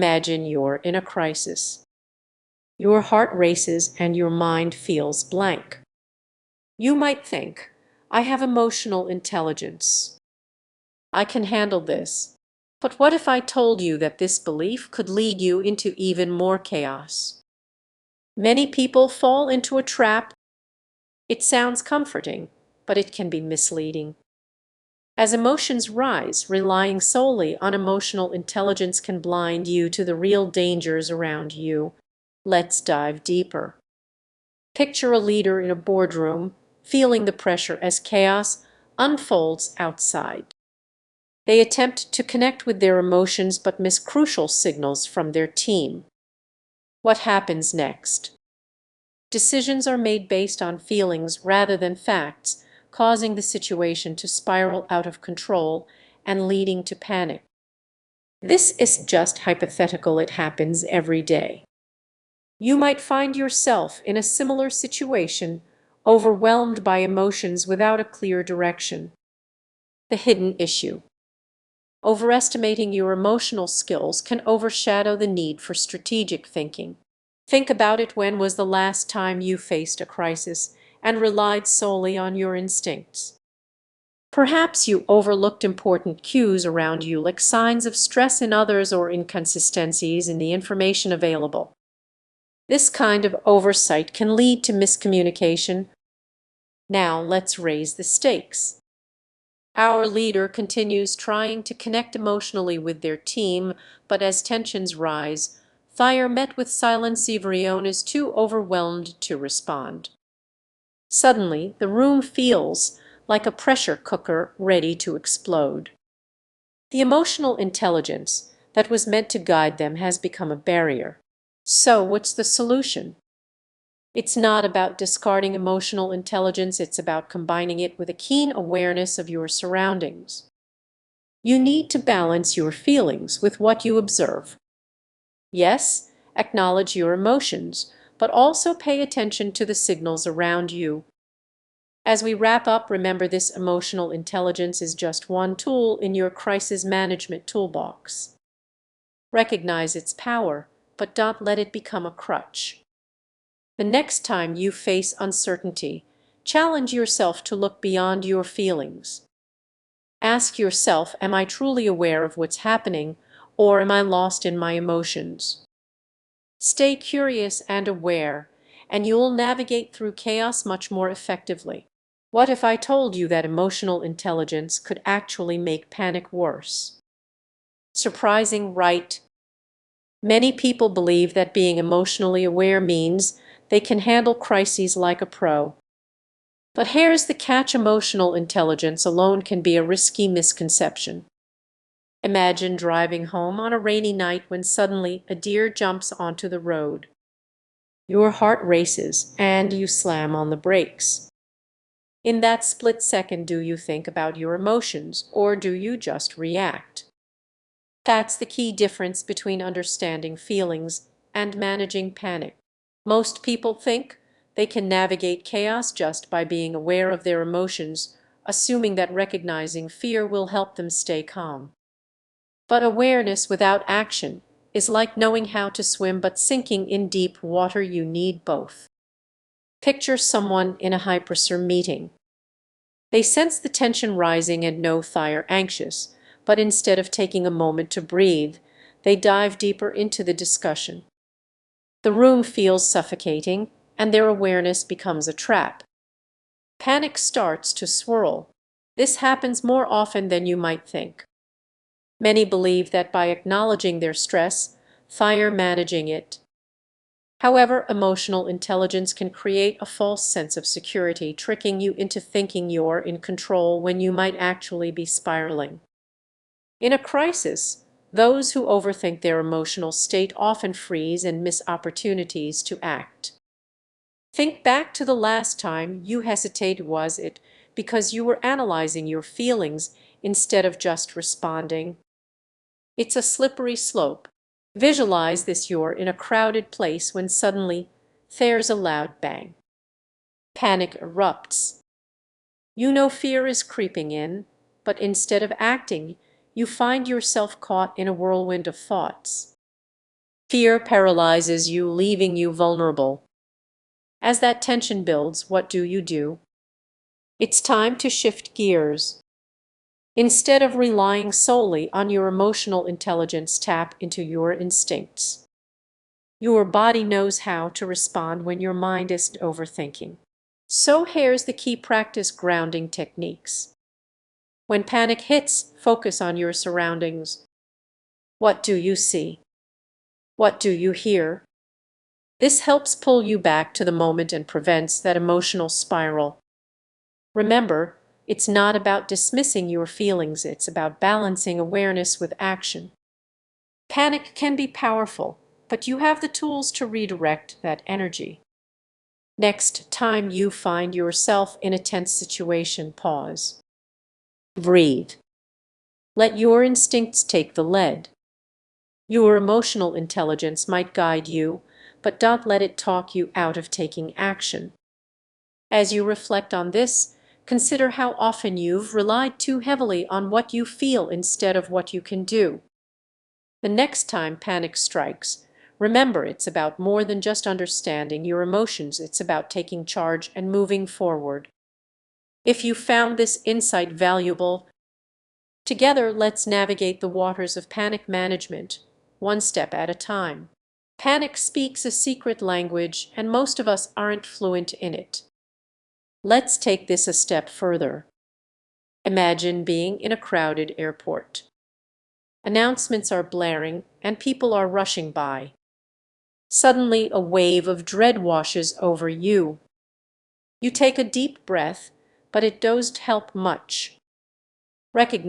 Imagine you're in a crisis. Your heart races and your mind feels blank. You might think, I have emotional intelligence. I can handle this. But what if I told you that this belief could lead you into even more chaos? Many people fall into a trap. It sounds comforting, but it can be misleading. As emotions rise, relying solely on emotional intelligence can blind you to the real dangers around you. Let's dive deeper. Picture a leader in a boardroom, feeling the pressure as chaos unfolds outside. They attempt to connect with their emotions but miss crucial signals from their team. What happens next? Decisions are made based on feelings rather than facts, causing the situation to spiral out of control and leading to panic. This is just hypothetical, it happens every day. You might find yourself in a similar situation, overwhelmed by emotions without a clear direction. The hidden issue. Overestimating your emotional skills can overshadow the need for strategic thinking. Think about it. When was the last time you faced a crisis and relied solely on your instincts? Perhaps you overlooked important cues around you, like signs of stress in others or inconsistencies in the information available. This kind of oversight can lead to miscommunication. Now let's raise the stakes. Our leader continues trying to connect emotionally with their team, but as tensions rise, Thayer, met with silence, Ivrion is too overwhelmed to respond. Suddenly, the room feels like a pressure cooker ready to explode. The emotional intelligence that was meant to guide them has become a barrier. So, what's the solution? It's not about discarding emotional intelligence, it's about combining it with a keen awareness of your surroundings. You need to balance your feelings with what you observe. Yes, acknowledge your emotions, but also pay attention to the signals around you. As we wrap up, remember this: emotional intelligence is just one tool in your crisis management toolbox. Recognize its power, but don't let it become a crutch. The next time you face uncertainty, challenge yourself to look beyond your feelings. Ask yourself, am I truly aware of what's happening, or am I lost in my emotions? Stay curious and aware, and you'll navigate through chaos much more effectively. What if I told you that emotional intelligence could actually make panic worse? Surprising, right? Many people believe that being emotionally aware means they can handle crises like a pro. But here's the catch: emotional intelligence alone can be a risky misconception. Imagine driving home on a rainy night when suddenly a deer jumps onto the road. Your heart races and you slam on the brakes. In that split second, do you think about your emotions or do you just react? That's the key difference between understanding feelings and managing panic. Most people think they can navigate chaos just by being aware of their emotions, assuming that recognizing fear will help them stay calm. But awareness without action is like knowing how to swim but sinking in deep water. You need both. Picture someone in a high-pressure meeting. They sense the tension rising and know Thayer anxious, but instead of taking a moment to breathe, they dive deeper into the discussion. The room feels suffocating, and their awareness becomes a trap. Panic starts to swirl. This happens more often than you might think. Many believe that by acknowledging their stress, Thayer managing it. However, emotional intelligence can create a false sense of security, tricking you into thinking you're in control when you might actually be spiraling. In a crisis, those who overthink their emotional state often freeze and miss opportunities to act. Think back to the last time you hesitated. Was it because you were analyzing your feelings instead of just responding? It's a slippery slope. Visualize this: you're in a crowded place when suddenly there's a loud bang. Panic erupts. You know fear is creeping in, but instead of acting, you find yourself caught in a whirlwind of thoughts. Fear paralyzes you, leaving you vulnerable. As that tension builds, what do? It's time to shift gears. Instead of relying solely on your emotional intelligence, tap into your instincts. Your body knows how to respond when your mind is overthinking. So here's the key: practice grounding techniques. When panic hits, focus on your surroundings. What do you see? What do you hear? This helps pull you back to the moment and prevents that emotional spiral. Remember, it's not about dismissing your feelings, it's about balancing awareness with action. Panic can be powerful, but you have the tools to redirect that energy. Next time you find yourself in a tense situation, pause. Breathe. Let your instincts take the lead. Your emotional intelligence might guide you, but don't let it talk you out of taking action. As you reflect on this, consider how often you've relied too heavily on what you feel instead of what you can do. The next time panic strikes, remember it's about more than just understanding your emotions, it's about taking charge and moving forward. If you found this insight valuable, together let's navigate the waters of panic management, one step at a time. Panic speaks a secret language, and most of us aren't fluent in it. Let's take this a step further. Imagine being in a crowded airport. Announcements are blaring and people are rushing by. Suddenly, a wave of dread washes over you. You take a deep breath, but it doesn't help much. Recognize